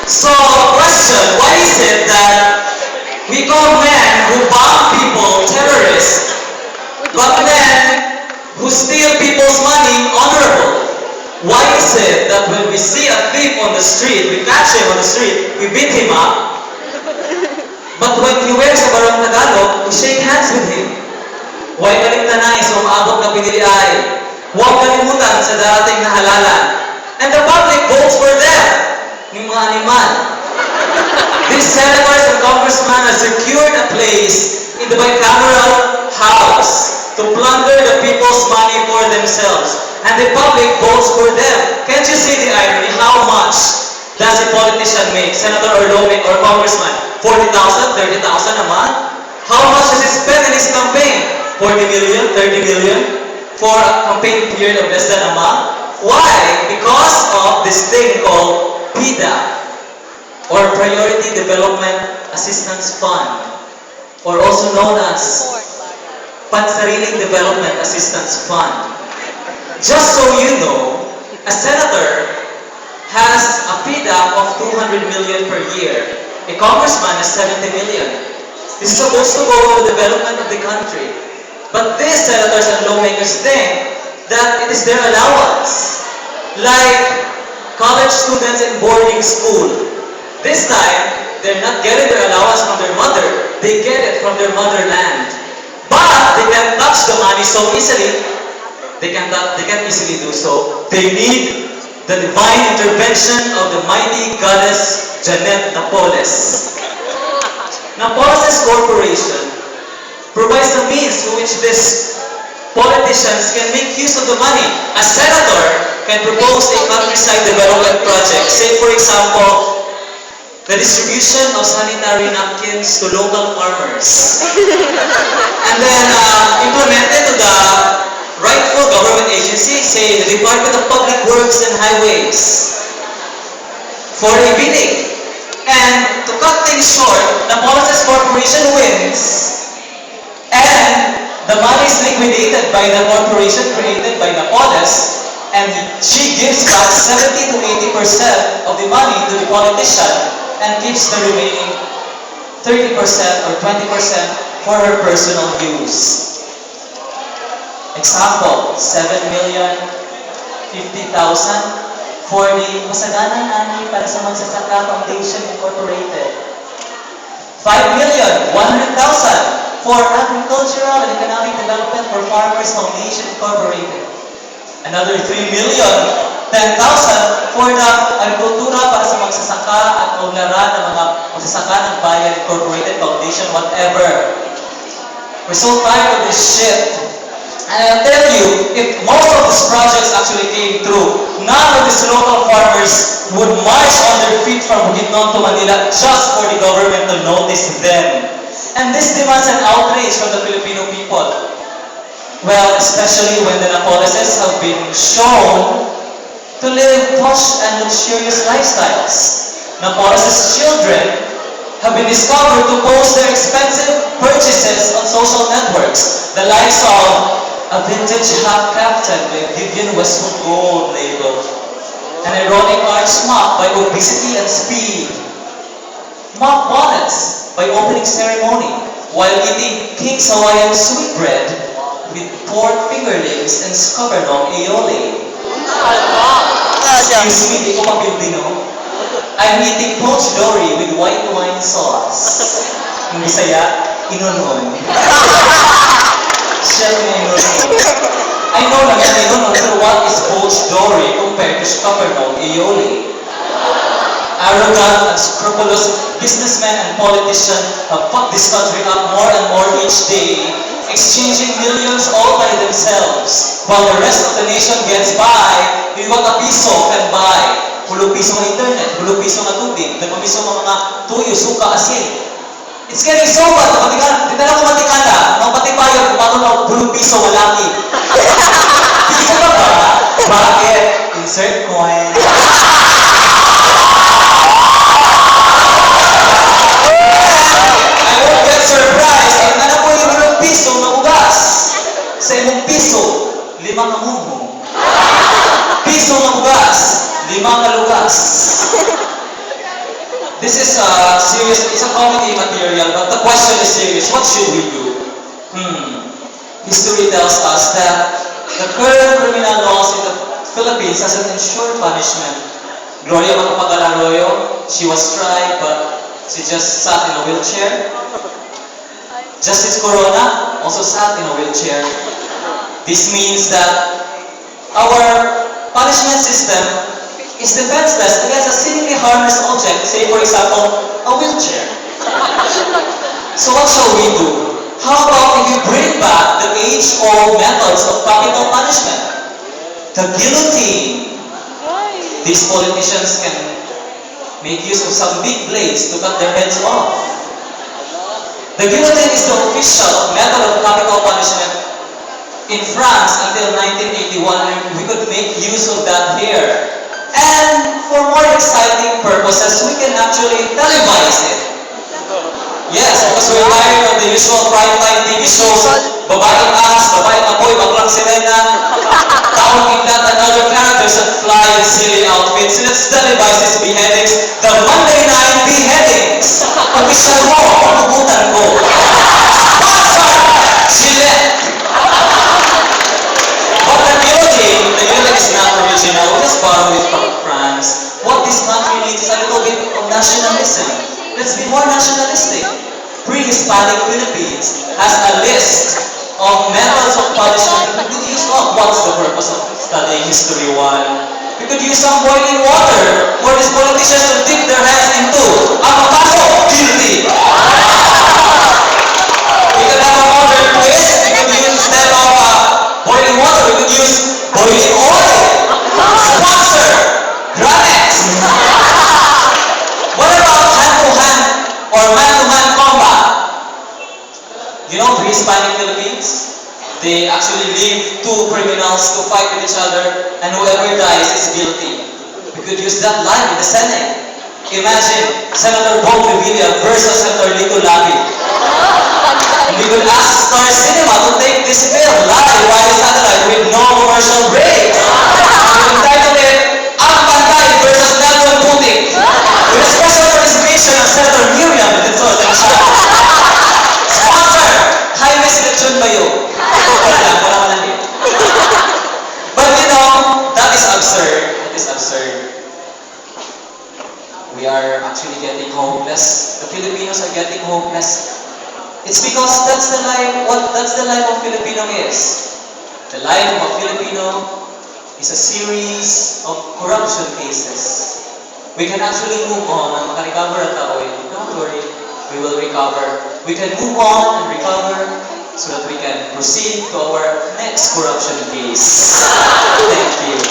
So, question, why is it that we call men who bomb people terrorists, but men who steal people's money honorable? Why is it that when we see a thief on the street, we catch him on the street, we beat him up, but when he wears a barong Tagalog, we shake hands with him? Why kalimtanay sa umabot na piniliay? Huwag kalimutan sa darating na halalan. And the public votes for them, ng mga animal. These senators and congressmen have secured a place in the bicameral house to plunder the people's money for themselves. And the public votes for them. Can't you see the irony? How much does a politician make? Senator or lawmaker or congressman? 40,000, 30,000 a month? How much does he spend in his campaign? 40 million, 30 million? For a campaign period of less than a month? Why? Because of this thing called PIDA, or Priority Development Assistance Fund, or also known as Pansariling Development Assistance Fund. Just so you know, a senator has a PIDA of 200 million per year. A congressman has 70 million. This is supposed to go to the development of the country. But these senators and lawmakers think that it is their allowance. Like college students in boarding school. This time, they're not getting their allowance from their mother. They get it from their motherland. But they can't touch the money so easily. They can't easily do so. They need the divine intervention of the mighty goddess Janmell. Napoles Corporation provides the means through which these politicians can make use of the money. A senator can propose a countryside development project. Say, for example, the distribution of sanitary napkins to local farmers. And then implement it to the rightful government agency, say the Department of Public Works and Highways, for a bidding. And to cut things short, Napoles Corporation wins, and the money is liquidated by the corporation created by Napoles, and she gives back 70 to 80% of the money to the politician and keeps the remaining 30% or 20% for her personal use. Example, 7,050,000 for the Masaganang Ani para sa Magsasaka Foundation Incorporated. 5,100,000 for Agricultural and Economic Development for Farmers Foundation Incorporated. Another 3,010,000 for the Agrikultura para sa Magsasaka at Uglaran ng mga Magsasaka ng Bayan Incorporated Foundation, whatever. We're so tired of this shit. And I'll tell you, if most of these projects actually came through, none of these local farmers would march on their feet from Bukidnon to Manila just for the government to notice them. And this demands an outrage from the Filipino people. Well, especially when the Napoleses have been shown to live posh and luxurious lifestyles. Napoleses' children have been discovered to post their expensive purchases on social networks, the likes of a vintage hat captain by Vivian Westwood Gold label, an ironic arch mock by Obesity and Speed, mock bonnets by Opening Ceremony, while eating King's Hawaiian sweetbread with pork fingerlings and scovernon aioli. Excuse me, di ko mapildino. I'm eating poached dory with white wine sauce. Yung Bisaya, inonon. Siya yung inonon. I know naman inonon, pero what is poached dory compared to scovernon aioli? Arrogant, unscrupulous businessmen and politicians have fucked this country up more and more each day, exchanging millions all by themselves, while the rest of the nation gets by with what a piso can buy. Hulog piso ng internet, hulog piso ng tubig, nagpapiso ng mga tuyo, suka, asin. It's getting so bad, tinala ko matikala, mga patibayan, kung paano na hulog piso, malaki. Piso ba ba? Bakit? Insert coin. I won't get surprised, ang anak ko yung hulog piso na ugas. Sa imong piso, 5 kamumo. Piso na ugas, 5 kalugas. This is a serious, it's a comedy material, but the question is serious. What should we do? History tells us that the current criminal laws in the Philippines doesn't ensure punishment. Gloria Macapagal-Arroyo, she was tried, but she just sat in a wheelchair. Justice Corona also sat in a wheelchair. This means that our punishment system is defenseless against a seemingly harmless object, say for example, a wheelchair. So what shall we do? How about if we bring back the age-old methods of capital punishment? The guillotine. These politicians can make use of some big blades to cut their heads off. The guillotine is the official method of capital punishment in France until 1981, and we could make use of that here. And for more exciting purposes, we can actually televise it. Yes, because we're tired of the usual primetime TV shows, babaeng ahas, babaeng apoy, baklang sirena, taong kidlat, and other characters that fly in silly outfits. Let's televise these beheadings, the Monday night beheadings. Official mo, panubutan ko. Sponsor! Gillette! But the guillotine is not original. We just borrowed it from France. What this country needs is a little bit of nationalism. Let's be more nationalistic. Pre-Hispanic Philippines has a list of methods of punishment that we could use. Oh, what's the purpose of studying History 1? We could use some boiling water for these politicians to dip their hands into. Ang papaso, guilty! We could have a modern twist. We could use, instead of boiling water, we could use boiling oil. Sponsor! Granex! What about hand-to-hand or man-to-man combat? You know, pre-Hispanic Philippines, they actually leave two criminals to fight with each other, and whoever dies is guilty. We could use that live in the Senate. Imagine Senator Bong Revilla versus Senator Lico Labi. We could ask Star Cinema to take this film live via satellite with no commercial breaks. We entitled it Ang Pantay versus Nelson Putik, with a special participation of Senator Miriam Benson. Sponsor! Jaime Selection Bayo. Wala lang yun. But you know, that is absurd. That is absurd. We are actually getting hopeless. The Filipinos are getting hopeless. It's because that's the life of Filipino is. The life of a Filipino is a series of corruption cases. We can actually move on and makarecover at tao. Don't worry, we will recover. We can move on and recover so that we can proceed to our next corruption case. Thank you.